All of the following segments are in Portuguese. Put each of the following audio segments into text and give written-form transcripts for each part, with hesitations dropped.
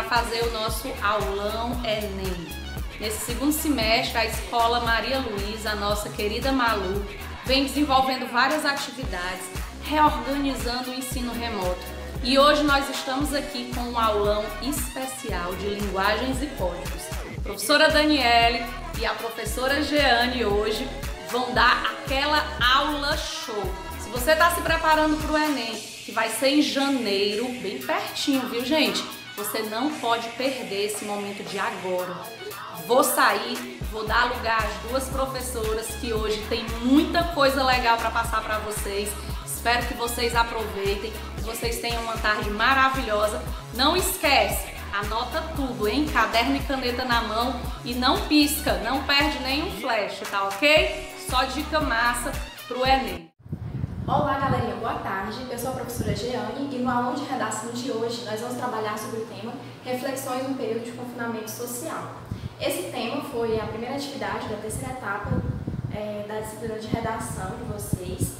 fazer o nosso aulão Enem. Nesse segundo semestre, a Escola Maria Luísa, a nossa querida Malu, vem desenvolvendo várias atividades, reorganizando o ensino remoto. E hoje nós estamos aqui com um aulão especial de linguagens e códigos. A professora Daniele e a professora Jeane hoje vão dar aquela aula show. Se você está se preparando para o Enem, que vai ser em janeiro, bem pertinho, viu, gente? Você não pode perder esse momento de agora. Vou sair, vou dar lugar às duas professoras que hoje tem muita coisa legal para passar para vocês. Espero que vocês aproveitem, que vocês tenham uma tarde maravilhosa. Não esquece, anota tudo, hein? Caderno e caneta na mão e não pisca, não perde nenhum flash, tá ok? Só dica massa pro Enem. Olá, galerinha, boa tarde. Eu sou a professora Jeane e no aulão de redação de hoje nós vamos trabalhar sobre o tema Reflexões no período de confinamento social. Esse tema foi a primeira atividade da terceira etapa da disciplina de redação de vocês.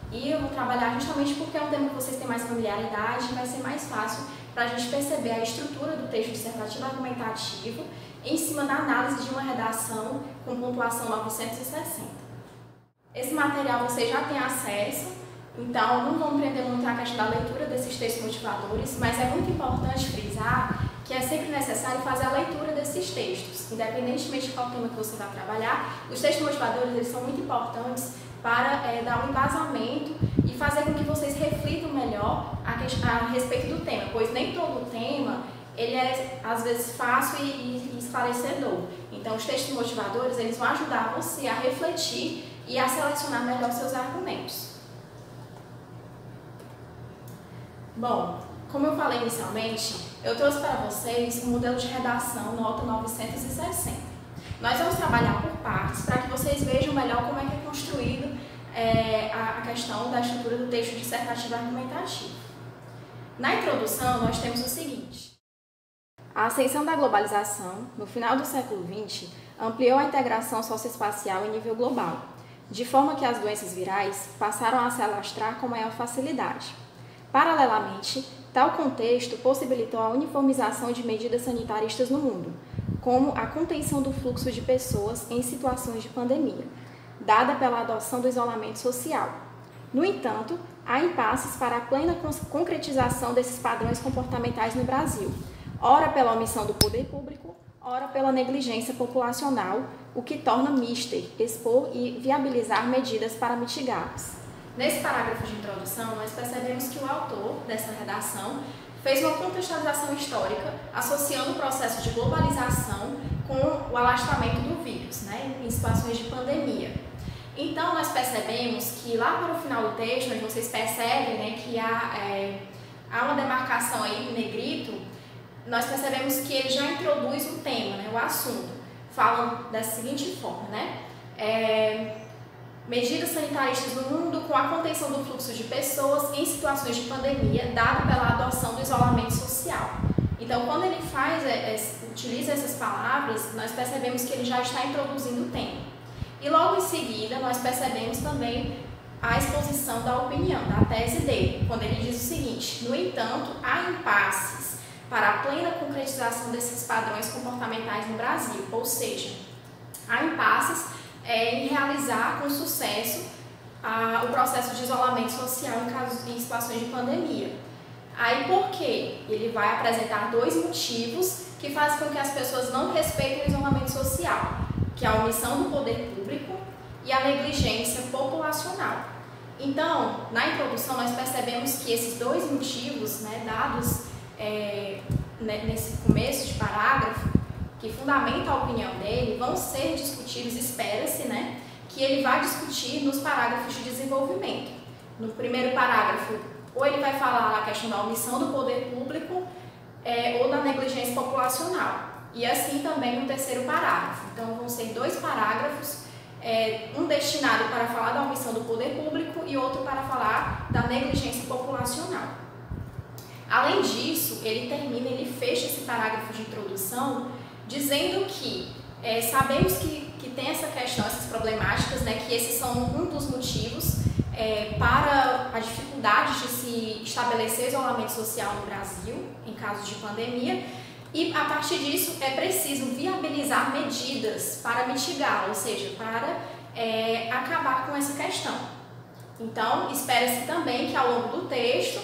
E eu vou trabalhar justamente porque é um tema que vocês têm mais familiaridade e vai ser mais fácil para a gente perceber a estrutura do texto dissertativo argumentativo em cima da análise de uma redação com pontuação 960. Esse material vocês já têm acesso, então não vamos prender muito a questão da leitura desses textos motivadores, mas é muito importante frisar que é sempre necessário fazer a leitura desses textos, independentemente de qual tema que você vai trabalhar. Os textos motivadores eles são muito importantes para dar um embasamento e fazer com que vocês reflitam melhor a respeito do tema, pois nem todo tema ele é às vezes fácil e esclarecedor. Então os textos motivadores eles vão ajudar você a refletir e a selecionar melhor seus argumentos. Bom, como eu falei inicialmente, eu trouxe para vocês um modelo de redação nota 960. Nós vamos trabalhar por partes para que vocês vejam melhor como é que é construído a questão da estrutura do texto dissertativo argumentativo. Na introdução, nós temos o seguinte. A ascensão da globalização, no final do século XX, ampliou a integração socioespacial em nível global, de forma que as doenças virais passaram a se alastrar com maior facilidade. Paralelamente, tal contexto possibilitou a uniformização de medidas sanitaristas no mundo, como a contenção do fluxo de pessoas em situações de pandemia, dada pela adoção do isolamento social. No entanto, há impasses para a plena concretização desses padrões comportamentais no Brasil, ora pela omissão do poder público, ora pela negligência populacional, o que torna mister expor e viabilizar medidas para mitigá-los. Nesse parágrafo de introdução, nós percebemos que o autor dessa redação fez uma contextualização histórica associando o processo de globalização com o alastramento do vírus, em situações de pandemia. Então, nós percebemos que lá para o final do texto, onde vocês percebem que há uma demarcação aí em negrito, nós percebemos que ele já introduz o tema, o assunto, falando da seguinte forma, medidas sanitaristas no mundo com a contenção do fluxo de pessoas em situações de pandemia, dado pela adoção do isolamento social. Então, quando ele utiliza essas palavras, nós percebemos que ele já está introduzindo o tema. E logo em seguida, nós percebemos também a exposição da opinião, da tese dele, quando ele diz o seguinte: no entanto, há impasses para a plena concretização desses padrões comportamentais no Brasil, ou seja, há impasses em realizar com sucesso o processo de isolamento social em situações de pandemia. Aí por quê? Ele vai apresentar dois motivos que fazem com que as pessoas não respeitem o isolamento social, que é a omissão do poder público e a negligência populacional. Então, na introdução nós percebemos que esses dois motivos, dados nesse começo de parágrafo, que fundamenta a opinião dele, vão ser discutidos, espera-se, que ele vai discutir nos parágrafos de desenvolvimento. No primeiro parágrafo, ou ele vai falar a questão da omissão do poder público ou da negligência populacional. E assim também no terceiro parágrafo. Então, vão ser dois parágrafos, um destinado para falar da omissão do poder público e outro para falar da negligência populacional. Além disso, ele fecha esse parágrafo de introdução dizendo que sabemos que tem essa questão, essas problemáticas, que esses são um dos motivos para a dificuldade de se estabelecer isolamento social no Brasil, em casos de pandemia, E a partir disso é preciso viabilizar medidas para mitigá-la, ou seja, para acabar com essa questão. Então, espera-se também que ao longo do texto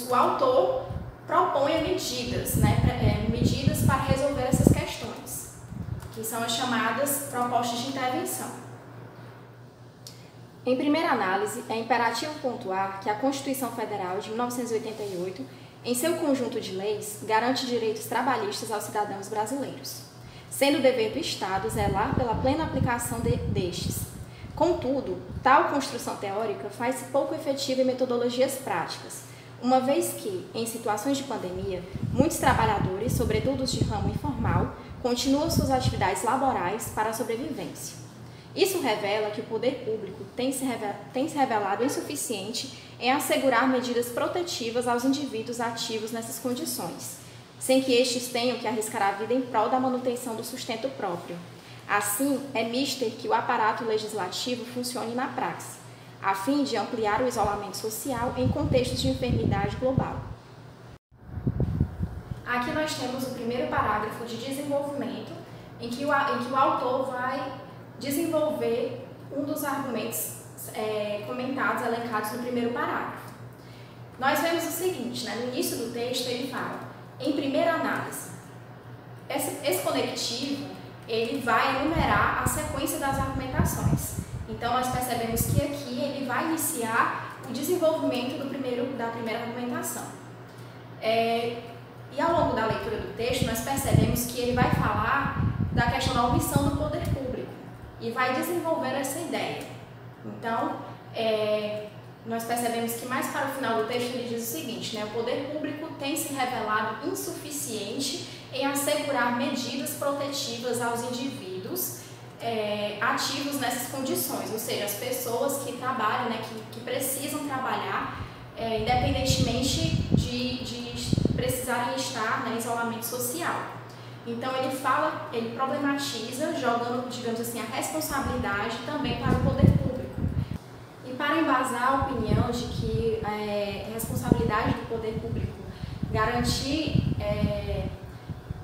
o autor proponha medidas, medidas para resolver essas questões, que são as chamadas propostas de intervenção. Em primeira análise, é imperativo pontuar que a Constituição Federal de 1988, em seu conjunto de leis, garante direitos trabalhistas aos cidadãos brasileiros, sendo dever do Estado zelar pela plena aplicação destes. Contudo, tal construção teórica faz-se pouco efetiva em metodologias práticas, uma vez que, em situações de pandemia, muitos trabalhadores, sobretudo os de ramo informal, continuam suas atividades laborais para a sobrevivência. Isso revela que o poder público tem se revelado insuficiente em assegurar medidas protetivas aos indivíduos ativos nessas condições, sem que estes tenham que arriscar a vida em prol da manutenção do sustento próprio. Assim, é mister que o aparato legislativo funcione na praxe, a fim de ampliar o isolamento social em contextos de enfermidade global. Aqui nós temos o primeiro parágrafo de desenvolvimento, em que o autor vai desenvolver um dos argumentos comentados, elencados no primeiro parágrafo. Nós vemos o seguinte, no início do texto ele fala, em primeira análise, esse conectivo ele vai enumerar a sequência das argumentações. Então, nós percebemos que aqui ele vai iniciar o desenvolvimento da primeira argumentação. E ao longo da leitura do texto, nós percebemos que ele vai falar da questão da omissão do poder público e vai desenvolver essa ideia. Então, nós percebemos que mais para o final do texto ele diz o seguinte, o poder público tem se revelado insuficiente em assegurar medidas protetivas aos indivíduos ativos nessas condições, ou seja, as pessoas que trabalham, que precisam trabalhar, independentemente de precisarem estar em isolamento social. Então ele problematiza, jogando, digamos assim, a responsabilidade também para o poder público. E para embasar a opinião de que é responsabilidade do poder público garantir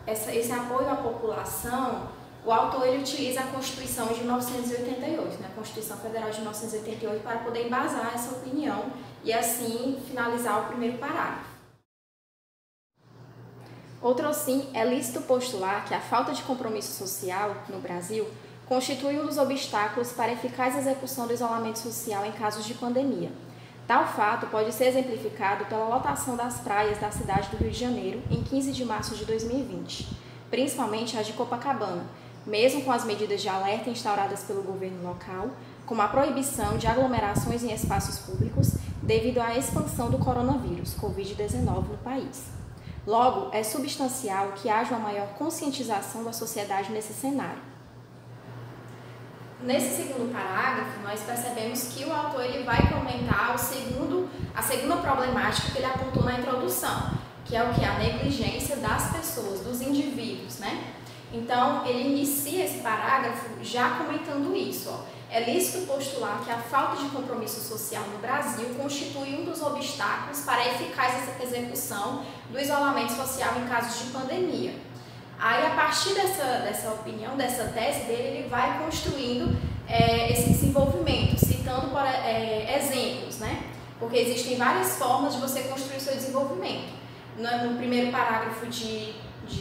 esse apoio à população, o autor ele utiliza a Constituição de 1988, a Constituição Federal de 1988, para poder embasar essa opinião e assim finalizar o primeiro parágrafo. Outrosim, é lícito postular que a falta de compromisso social no Brasil constitui um dos obstáculos para a eficaz execução do isolamento social em casos de pandemia. Tal fato pode ser exemplificado pela lotação das praias da cidade do Rio de Janeiro em 15 de março de 2020, principalmente as de Copacabana, mesmo com as medidas de alerta instauradas pelo governo local, como a proibição de aglomerações em espaços públicos devido à expansão do coronavírus, Covid-19, no país. Logo, é substancial que haja uma maior conscientização da sociedade nesse cenário. Nesse segundo parágrafo, nós percebemos que o autor ele vai comentar a segunda problemática que ele apontou na introdução, que é o que? A negligência das pessoas, dos indivíduos, Então, ele inicia esse parágrafo já comentando isso. É lícito postular que a falta de compromisso social no Brasil constitui um dos obstáculos para a eficaz execução do isolamento social em casos de pandemia. Aí, a partir dessa opinião, dessa tese dele, ele vai construindo esse desenvolvimento, citando exemplos, Porque existem várias formas de você construir o seu desenvolvimento. No primeiro parágrafo de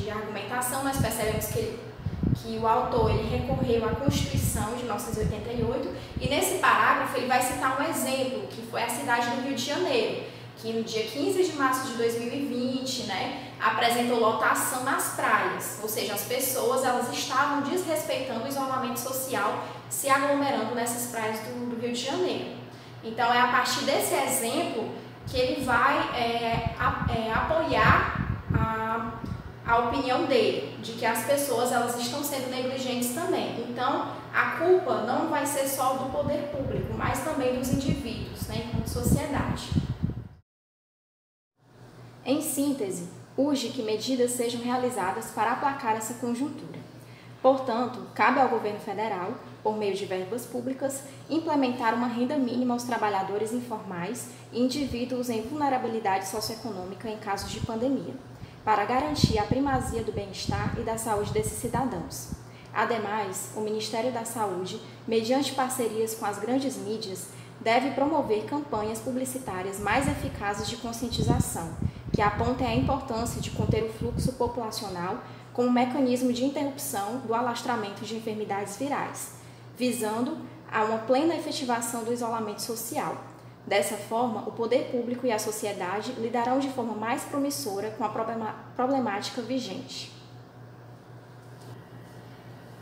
argumentação, nós percebemos que o autor ele recorreu à Constituição de 1988 e nesse parágrafo ele vai citar um exemplo, que foi a cidade do Rio de Janeiro, que no dia 15 de março de 2020, apresentou lotação nas praias, ou seja, as pessoas elas estavam desrespeitando o isolamento social, se aglomerando nessas praias do Rio de Janeiro. Então, é a partir desse exemplo que ele vai apoiar a opinião dele, de que as pessoas elas estão sendo negligentes também. Então, a culpa não vai ser só do poder público, mas também dos indivíduos, enquanto sociedade. Em síntese, urge que medidas sejam realizadas para aplacar essa conjuntura. Portanto, cabe ao governo federal, por meio de verbas públicas, implementar uma renda mínima aos trabalhadores informais e indivíduos em vulnerabilidade socioeconômica em casos de pandemia, para garantir a primazia do bem-estar e da saúde desses cidadãos. Ademais, o Ministério da Saúde, mediante parcerias com as grandes mídias, deve promover campanhas publicitárias mais eficazes de conscientização, que apontem a importância de conter o fluxo populacional como mecanismo de interrupção do alastramento de enfermidades virais, visando a uma plena efetivação do isolamento social. Dessa forma, o poder público e a sociedade lidarão de forma mais promissora com a problemática vigente.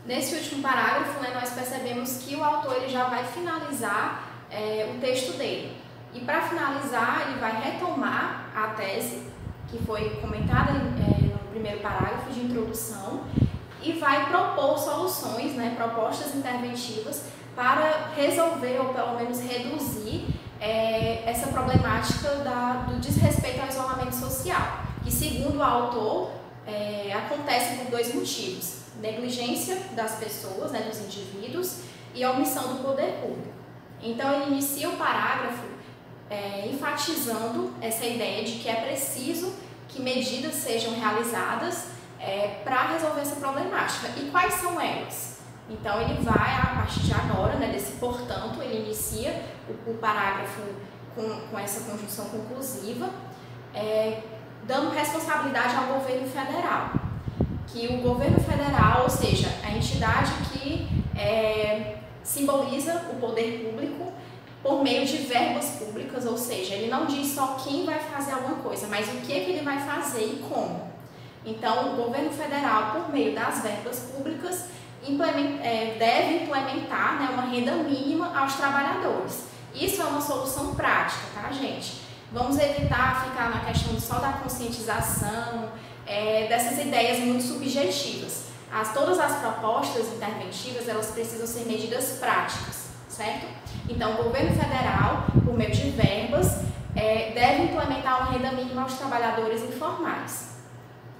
Nesse último parágrafo, nós percebemos que o autor ele já vai finalizar o texto dele. E para finalizar, ele vai retomar a tese que foi comentada no primeiro parágrafo de introdução e vai propor soluções, propostas interventivas para resolver ou pelo menos reduzir essa problemática do desrespeito ao isolamento social, que segundo o autor acontece por dois motivos: negligência das pessoas, dos indivíduos, e a omissão do poder público. Então ele inicia o parágrafo enfatizando essa ideia de que é preciso que medidas sejam realizadas para resolver essa problemática. E quais são elas? Então ele vai, a partir de agora, desse portanto, ele inicia o parágrafo com essa conjunção conclusiva, dando responsabilidade ao governo federal. Que o governo federal, ou seja, a entidade que simboliza o poder público por meio de verbas públicas, ou seja, ele não diz só quem vai fazer alguma coisa, mas o que ele vai fazer e como. Então, o governo federal, por meio das verbas públicas, deve implementar uma renda mínima aos trabalhadores. Isso é uma solução prática, tá, gente? Vamos evitar ficar na questão só da conscientização, dessas ideias muito subjetivas. Todas as propostas interventivas, elas precisam ser medidas práticas, certo? Então, o governo federal, por meio de verbas, deve implementar uma renda mínima aos trabalhadores informais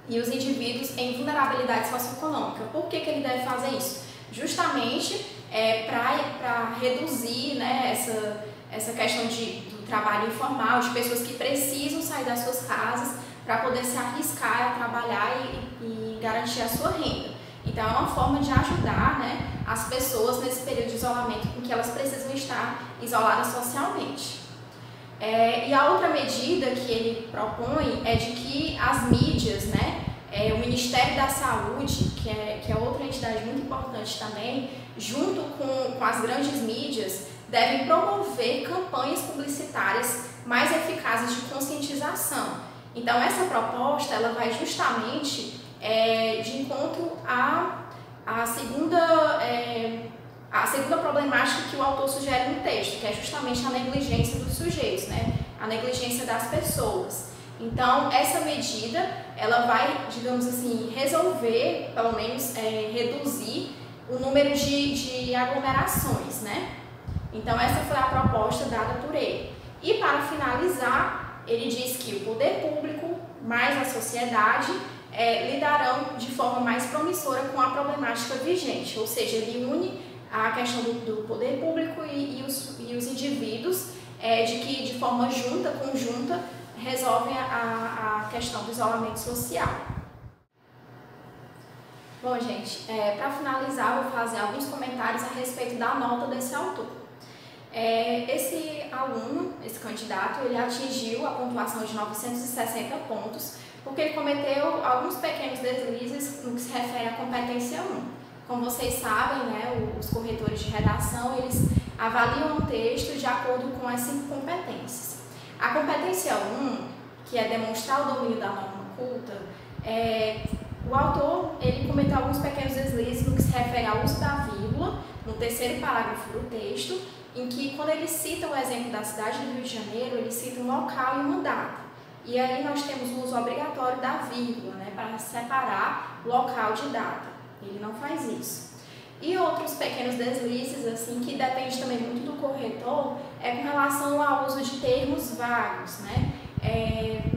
e os indivíduos em vulnerabilidade socioeconômica. Por que ele deve fazer isso? Justamente para reduzir essa questão do trabalho informal, de pessoas que precisam sair das suas casas para poder se arriscar a trabalhar e garantir a sua renda. Então, é uma forma de ajudar as pessoas nesse período de isolamento em que elas precisam estar isoladas socialmente. E a outra medida que ele propõe é de que as mídias, o Ministério da Saúde, que é outra entidade muito importante também, junto com as grandes mídias, devem promover campanhas publicitárias mais eficazes de conscientização. Então, essa proposta ela vai justamente de encontro à segunda problemática que o autor sugere no texto, que é justamente a negligência dos sujeitos, a negligência das pessoas. Então, essa medida, ela vai, digamos assim, resolver, pelo menos reduzir o número de aglomerações, Então, essa foi a proposta dada por ele. E, para finalizar, ele diz que o poder público mais a sociedade lidarão de forma mais promissora com a problemática vigente, ou seja, ele une a questão do poder público e os indivíduos de que de forma conjunta, resolvem a questão do isolamento social. Bom, gente, para finalizar, eu vou fazer alguns comentários a respeito da nota desse autor. Esse aluno, esse candidato, ele atingiu a pontuação de 960 pontos, porque ele cometeu alguns pequenos deslizes no que se refere à competência 1. Como vocês sabem, os corretores de redação, eles avaliam o texto de acordo com as 5 competências. A competência 1, que é demonstrar o domínio da norma culta, o autor ele cometeu alguns pequenos deslizes no que se refere ao uso da vírgula, no terceiro parágrafo do texto, em que, quando ele cita o exemplo da cidade do Rio de Janeiro, ele cita um local e uma data. E aí nós temos o uso obrigatório da vírgula, para separar local de data. Ele não faz isso. E outros pequenos deslizes, assim, que depende também muito do corretor, com relação ao uso de termos vagos,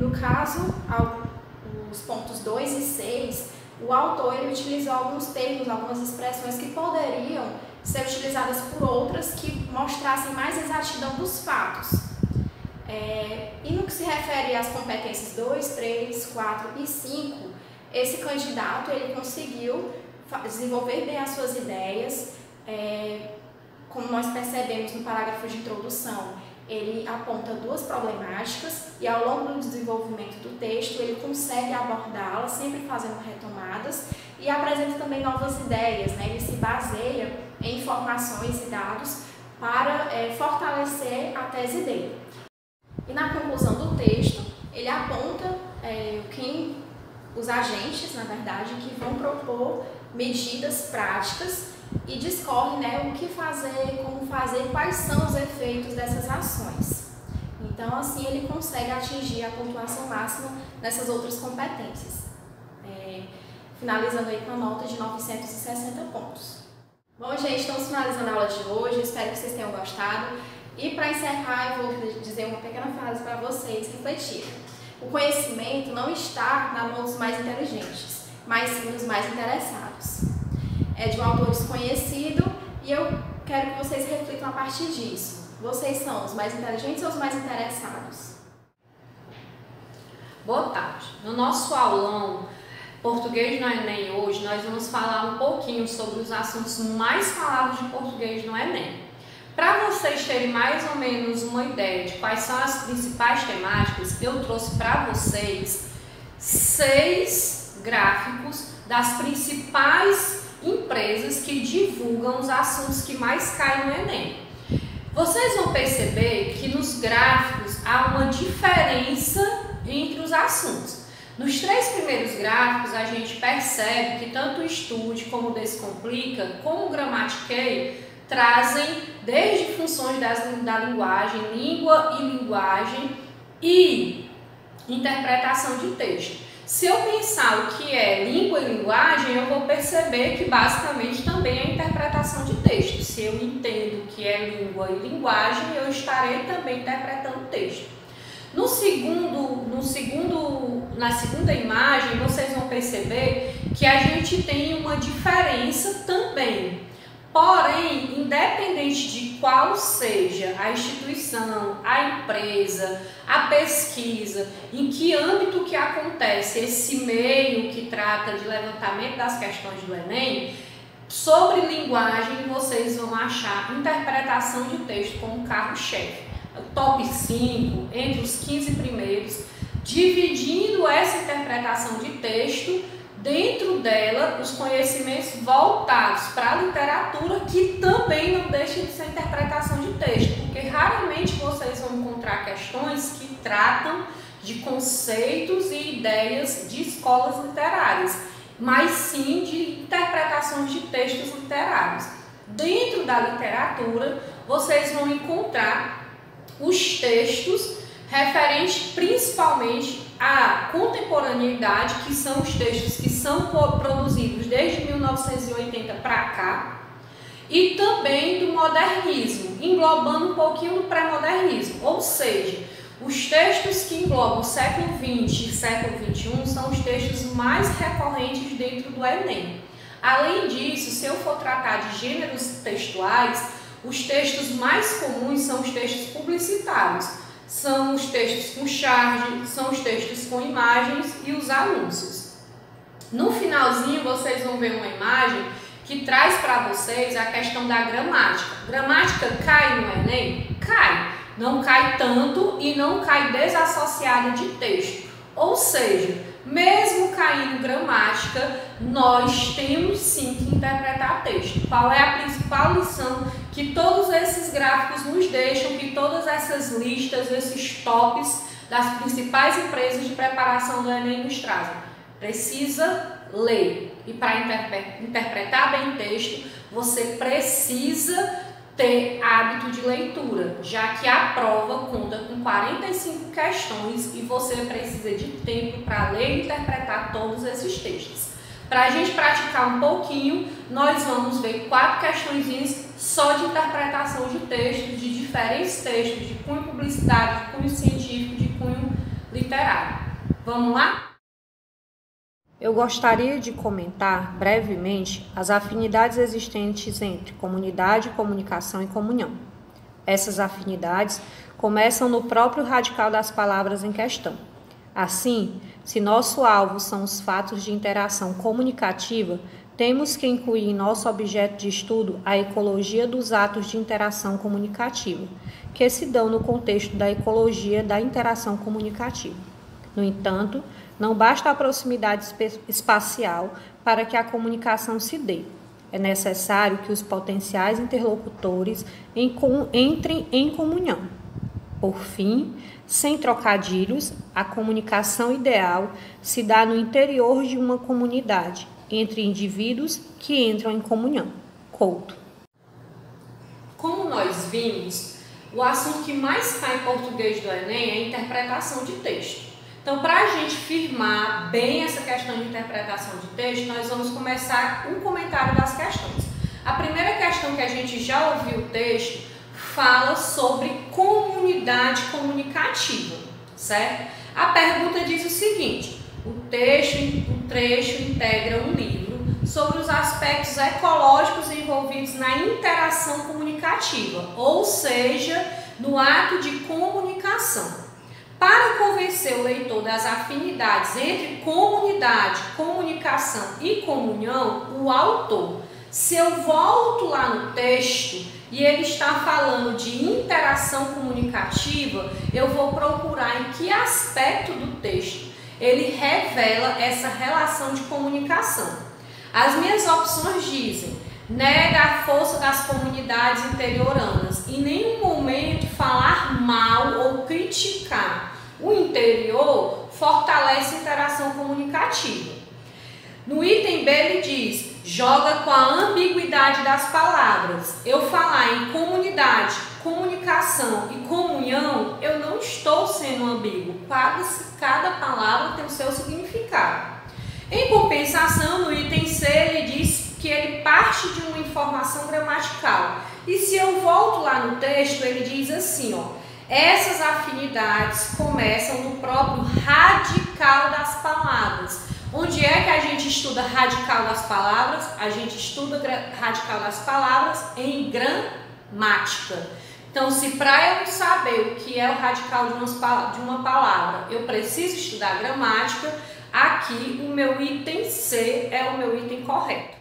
No caso, os pontos 2 e 6, o autor ele utilizou alguns termos, algumas expressões que poderiam ser utilizadas por outras que mostrassem mais exatidão dos fatos. E no que se refere às competências 2, 3, 4 e 5, esse candidato ele conseguiu desenvolver bem as suas ideias, como nós percebemos no parágrafo de introdução, ele aponta duas problemáticas e ao longo do desenvolvimento do texto ele consegue abordá-las, sempre fazendo retomadas e apresenta também novas ideias, né? Ele se baseia em informações e dados para fortalecer a tese dele. E na conclusão do texto, ele aponta os agentes, na verdade, que vão propor medidas práticas e discorre, né, o que fazer, como fazer, quais são os efeitos dessas ações. Então, assim, ele consegue atingir a pontuação máxima nessas outras competências, finalizando aí com a nota de 960 pontos. Bom, gente, estamos finalizando a aula de hoje, espero que vocês tenham gostado. E para encerrar, eu vou dizer uma pequena frase para vocês refletirem. O conhecimento não está na mão dos mais inteligentes, mas sim dos mais interessados. É de um autor desconhecido e eu quero que vocês reflitam a partir disso. Vocês são os mais inteligentes ou os mais interessados? Boa tarde. No nosso aulão Português no Enem hoje, nós vamos falar um pouquinho sobre os assuntos mais falados de português no Enem. Para vocês terem mais ou menos uma ideia de quais são as principais temáticas, eu trouxe para vocês 6 gráficos das principais empresas que divulgam os assuntos que mais caem no Enem. Vocês vão perceber que nos gráficos há uma diferença entre os assuntos. Nos 3 primeiros gráficos a gente percebe que tanto o Estude como o Descomplica, como o Gramatiquei, trazem desde funções da linguagem, língua e linguagem e interpretação de texto. Se eu pensar o que é língua e linguagem, eu vou perceber que basicamente também é interpretação de texto. Se eu entendo o que é língua e linguagem, eu estarei também interpretando texto. Na segunda imagem, vocês vão perceber que a gente tem uma diferença também. Porém, independente de qual seja a instituição, a empresa, a pesquisa, em que âmbito que acontece esse meio que trata de levantamento das questões do Enem, sobre linguagem vocês vão achar interpretação de texto como carro-chefe. Top 5, entre os 15 primeiros, dividindo essa interpretação de texto, dentro dela, os conhecimentos voltados para a literatura, que também não deixa de ser interpretação de texto, porque raramente vocês vão encontrar questões que tratam de conceitos e ideias de escolas literárias, mas sim de interpretações de textos literários. Dentro da literatura, vocês vão encontrar os textos referentes principalmente à contemporaneidade, que são os textos que são produzidos desde 1980 para cá, e também do modernismo, englobando um pouquinho do pré-modernismo, ou seja, os textos que englobam o século XX e século XXI são os textos mais recorrentes dentro do Enem. Além disso, se eu for tratar de gêneros textuais, os textos mais comuns são os textos publicitários. São os textos com charge, são os textos com imagens e os anúncios. No finalzinho vocês vão ver uma imagem que traz para vocês a questão da gramática. Gramática cai no Enem? Cai. Não cai tanto e não cai desassociada de texto. Ou seja, mesmo caindo gramática, nós temos sim que interpretar texto. Qual é a principal lição que todos esses gráficos nos deixam, que todas essas listas, esses tops das principais empresas de preparação do Enem nos trazem? Precisa ler. E para interpretar bem texto, você precisa ter hábito de leitura, já que a prova conta com 45 questões e você precisa de tempo para ler e interpretar todos esses textos. Para a gente praticar um pouquinho, nós vamos ver 4 questõezinhas só de interpretação de textos, de diferentes textos, de cunho publicitário, de cunho científico, de cunho literário. Vamos lá? Eu gostaria de comentar brevemente as afinidades existentes entre comunidade, comunicação e comunhão. Essas afinidades começam no próprio radical das palavras em questão. Assim, se nosso alvo são os fatos de interação comunicativa, temos que incluir em nosso objeto de estudo a ecologia dos atos de interação comunicativa, que se dão no contexto da ecologia da interação comunicativa. No entanto, não basta a proximidade espacial para que a comunicação se dê. É necessário que os potenciais interlocutores entrem em comunhão. Por fim, sem trocadilhos, a comunicação ideal se dá no interior de uma comunidade, entre indivíduos que entram em comunhão. Couto. Como nós vimos, o assunto que mais cai em português do Enem é a interpretação de texto. Então, para a gente firmar bem essa questão de interpretação de texto, nós vamos começar um comentário das questões. A primeira questão que a gente já ouviu o texto fala sobre comunidade comunicativa, certo? A pergunta diz o seguinte: o trecho integra um livro sobre os aspectos ecológicos envolvidos na interação comunicativa, ou seja, no ato de comunicação. Para convencer o leitor das afinidades entre comunidade, comunicação e comunhão, o autor, se eu volto lá no texto e ele está falando de interação comunicativa, eu vou procurar em que aspecto do texto ele revela essa relação de comunicação. As minhas opções dizem: nega a força das comunidades interioranas, em nenhum momento falar mal ou criticar. O interior fortalece a interação comunicativa. No item B ele diz: joga com a ambiguidade das palavras. Eu falar em comunidade, comunicação e comunhão, eu não estou sendo ambíguo. Cada palavra tem o seu significado. Em compensação, no item C ele diz que ele parte de uma informação gramatical. E se eu volto lá no texto, ele diz assim, ó: essas afinidades começam no próprio radical das palavras. Onde é que a gente estuda radical das palavras? A gente estuda radical das palavras em gramática. Então, se para eu saber o que é o radical de uma palavra, eu preciso estudar gramática, aqui o meu item C é o meu item correto.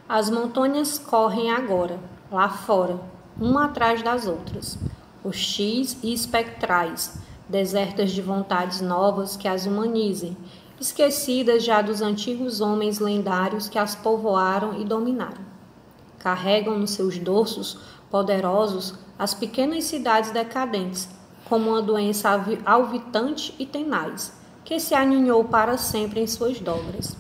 As montanhas correm agora, lá fora, uma atrás das outras, hostis e espectrais, desertas de vontades novas que as humanizem, esquecidas já dos antigos homens lendários que as povoaram e dominaram. Carregam nos seus dorsos poderosos as pequenas cidades decadentes, como uma doença alvitante e tenaz, que se aninhou para sempre em suas dobras.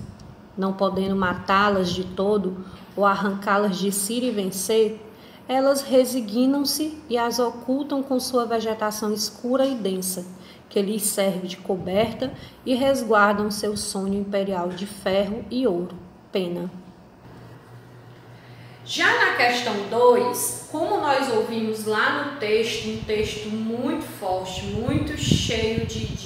Não podendo matá-las de todo ou arrancá-las de si e vencer, elas resignam-se e as ocultam com sua vegetação escura e densa, que lhes serve de coberta, e resguardam seu sonho imperial de ferro e ouro, pena. Já na questão 2, como nós ouvimos lá no texto, um texto muito forte, muito cheio de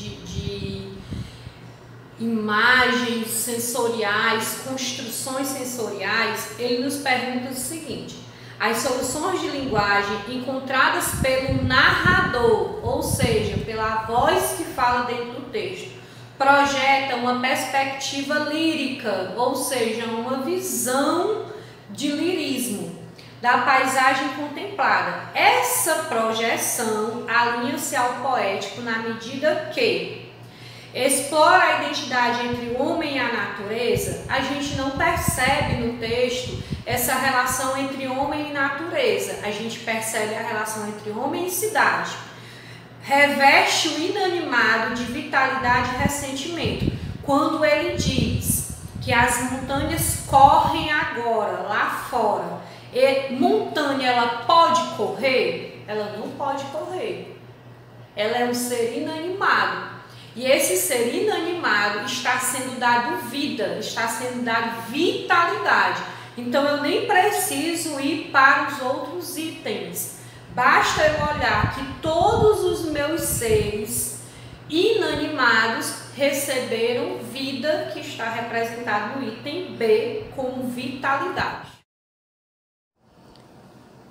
imagens sensoriais, construções sensoriais, ele nos pergunta o seguinte: as soluções de linguagem encontradas pelo narrador, ou seja, pela voz que fala dentro do texto, projetam uma perspectiva lírica, ou seja, uma visão de lirismo da paisagem contemplada. Essa projeção alinha-se ao poético na medida que explora a identidade entre o homem e a natureza. A gente não percebe no texto essa relação entre homem e natureza, a gente percebe a relação entre homem e cidade. Reveste o inanimado de vitalidade e ressentimento, quando ele diz que as montanhas correm agora, lá fora. E montanha, ela pode correr? Ela não pode correr. Ela é um ser inanimado. E esse ser inanimado está sendo dado vida, está sendo dado vitalidade. Então eu nem preciso ir para os outros itens. Basta eu olhar que todos os meus seres inanimados receberam vida, que está representado no item B como vitalidade.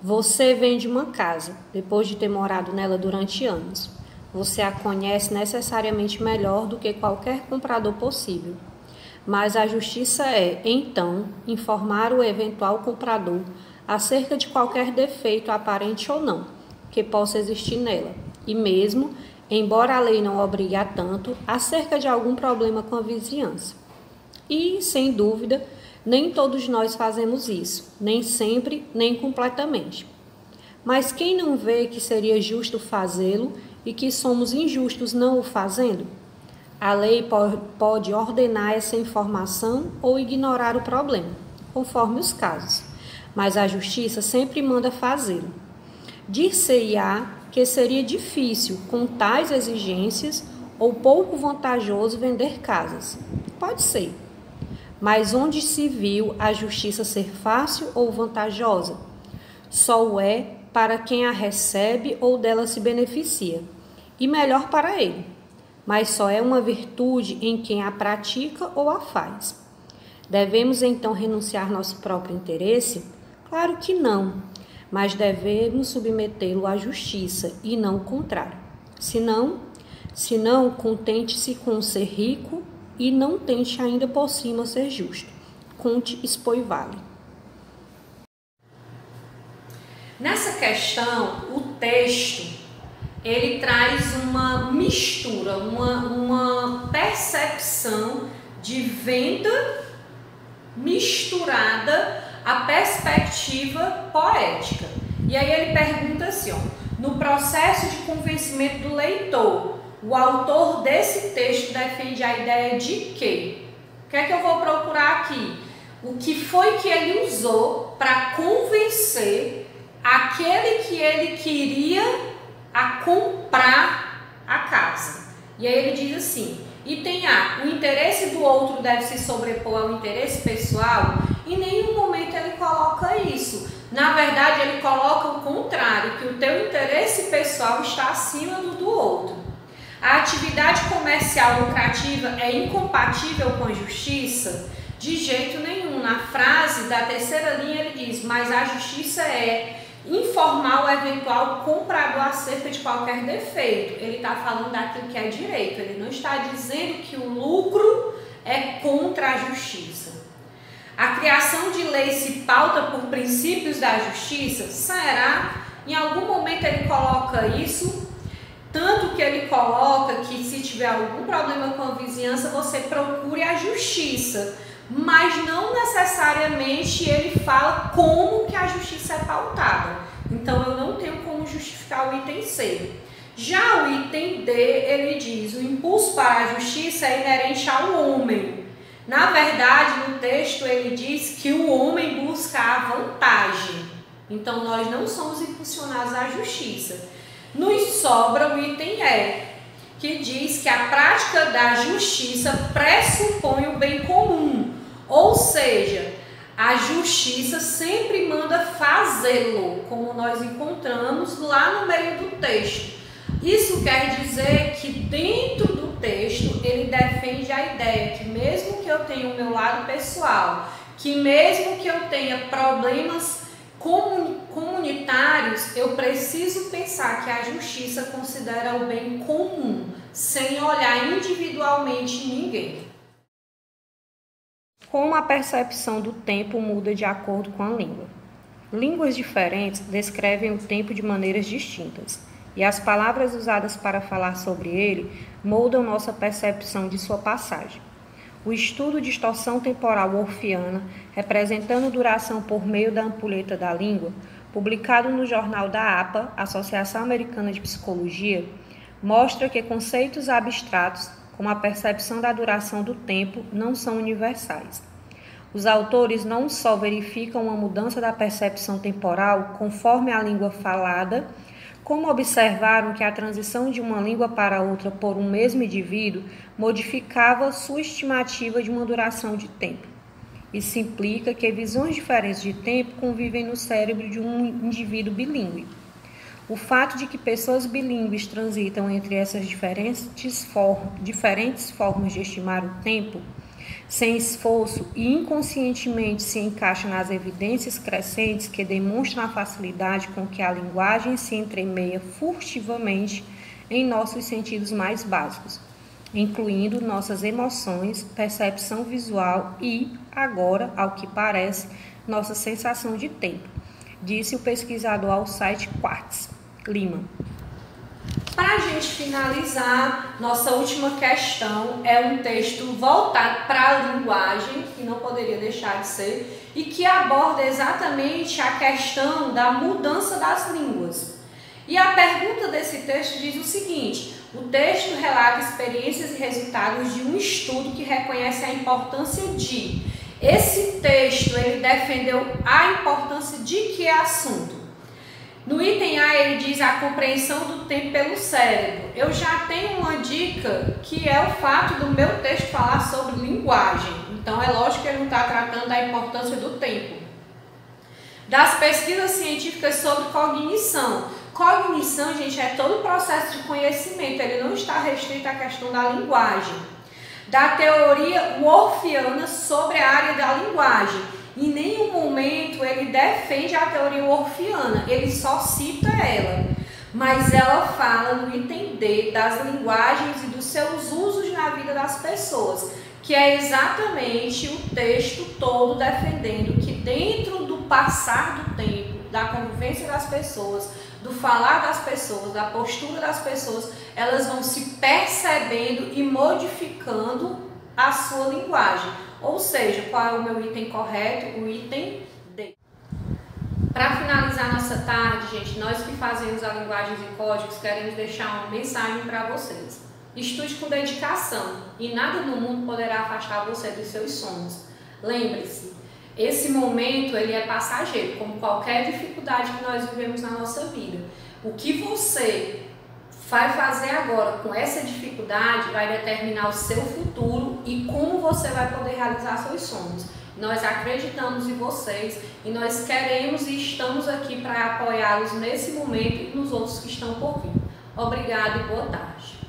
Você vende uma casa, depois de ter morado nela durante anos. Você a conhece necessariamente melhor do que qualquer comprador possível. Mas a justiça é, então, informar o eventual comprador acerca de qualquer defeito aparente ou não que possa existir nela. E mesmo, embora a lei não obrigue a tanto, acerca de algum problema com a vizinhança. E, sem dúvida, nem todos nós fazemos isso, nem sempre, nem completamente. Mas quem não vê que seria justo fazê-lo e que somos injustos não o fazendo? A lei pode ordenar essa informação ou ignorar o problema, conforme os casos, mas a justiça sempre manda fazê-lo. Dir-se-á que seria difícil, com tais exigências, ou pouco vantajoso vender casas. Pode ser. Mas onde se viu a justiça ser fácil ou vantajosa? Só o é para quem a recebe ou dela se beneficia, e melhor para ele. Mas só é uma virtude em quem a pratica ou a faz. Devemos então renunciar nosso próprio interesse? Claro que não, mas devemos submetê-lo à justiça e não o contrário. Senão, contente-se com ser rico e não tente ainda por cima ser justo. Conte Spoivale. Nessa questão, o texto ele traz uma mistura, uma percepção de venda misturada à perspectiva poética. E aí ele pergunta assim, no processo de convencimento do leitor, o autor desse texto defende a ideia de quê? O que é que eu vou procurar aqui? O que foi que ele usou para convencer aquele que ele queria a comprar a casa? E aí ele diz assim, item A, o interesse do outro deve se sobrepor ao interesse pessoal? Em nenhum momento ele coloca isso. Na verdade, ele coloca o contrário, que o teu interesse pessoal está acima do outro. A atividade comercial lucrativa é incompatível com a justiça? De jeito nenhum. Na frase da terceira linha ele diz, mas a justiça é informar o eventual comprador acerca de qualquer defeito. Ele está falando daquilo que é direito, ele não está dizendo que o lucro é contra a justiça. A criação de lei se pauta por princípios da justiça? Será? Em algum momento ele coloca isso? Tanto que ele coloca que se tiver algum problema com a vizinhança, você procure a justiça. Mas não necessariamente ele fala como que a justiça é pautada. Então eu não tenho como justificar o item C. Já o item D, ele diz, o impulso para a justiça é inerente ao homem. Na verdade, no texto ele diz que o homem busca a vantagem. Então nós não somos impulsionados à justiça. Nos sobra o item E, que diz que a prática da justiça pressupõe o bem comum. Ou seja, a justiça sempre manda fazê-lo, como nós encontramos lá no meio do texto. Isso quer dizer que dentro do texto ele defende a ideia que mesmo que eu tenha o meu lado pessoal, que mesmo que eu tenha problemas comunitários, eu preciso pensar que a justiça considera o bem comum, sem olhar individualmente ninguém. Como a percepção do tempo muda de acordo com a língua. Línguas diferentes descrevem o tempo de maneiras distintas, e as palavras usadas para falar sobre ele moldam nossa percepção de sua passagem. O estudo distorção temporal orfiana, representando duração por meio da ampulheta da língua, publicado no jornal da APA, Associação Americana de Psicologia, mostra que conceitos abstratos, como a percepção da duração do tempo, não são universais. Os autores não só verificam uma mudança da percepção temporal conforme a língua falada, como observaram que a transição de uma língua para outra por um mesmo indivíduo modificava sua estimativa de uma duração de tempo. Isso implica que visões diferentes de tempo convivem no cérebro de um indivíduo bilíngue. O fato de que pessoas bilíngues transitam entre essas diferentes formas de estimar o tempo sem esforço e inconscientemente se encaixa nas evidências crescentes que demonstram a facilidade com que a linguagem se entremeia furtivamente em nossos sentidos mais básicos, incluindo nossas emoções, percepção visual e, agora, ao que parece, nossa sensação de tempo, disse o pesquisador ao site Quartz, Lima. Para a gente finalizar, nossa última questão é um texto voltado para a linguagem, que não poderia deixar de ser, e que aborda exatamente a questão da mudança das línguas. E a pergunta desse texto diz o seguinte: o texto relata experiências e resultados de um estudo que reconhece a importância de... Esse texto, ele defendeu a importância de que assunto? No item A, ele diz a compreensão do tempo pelo cérebro. Eu já tenho uma dica, que é o fato do meu texto falar sobre linguagem. Então, é lógico que ele não está tratando da importância do tempo. Das pesquisas científicas sobre cognição. Cognição, gente, é todo o processo de conhecimento. Ele não está restrito à questão da linguagem. Da teoria worfiana sobre a área da linguagem. Em nenhum momento ele defende a teoria worfiana, ele só cita ela. Mas ela fala no item D das linguagens e dos seus usos na vida das pessoas, que é exatamente o texto todo defendendo que dentro do passar do tempo, da convivência das pessoas, do falar das pessoas, da postura das pessoas, elas vão se percebendo e modificando a sua linguagem. Ou seja, qual é o meu item correto? O item D. Para finalizar nossa tarde, gente, nós que fazemos a linguagens e códigos queremos deixar uma mensagem para vocês. Estude com dedicação e nada no mundo poderá afastar você dos seus sonhos. Lembre-se, esse momento ele é passageiro, como qualquer dificuldade que nós vivemos na nossa vida. O que você vai fazer agora com essa dificuldade vai determinar o seu futuro e como você vai poder realizar seus sonhos. Nós acreditamos em vocês e nós queremos e estamos aqui para apoiá-los nesse momento e nos outros que estão por vir. Obrigada e boa tarde.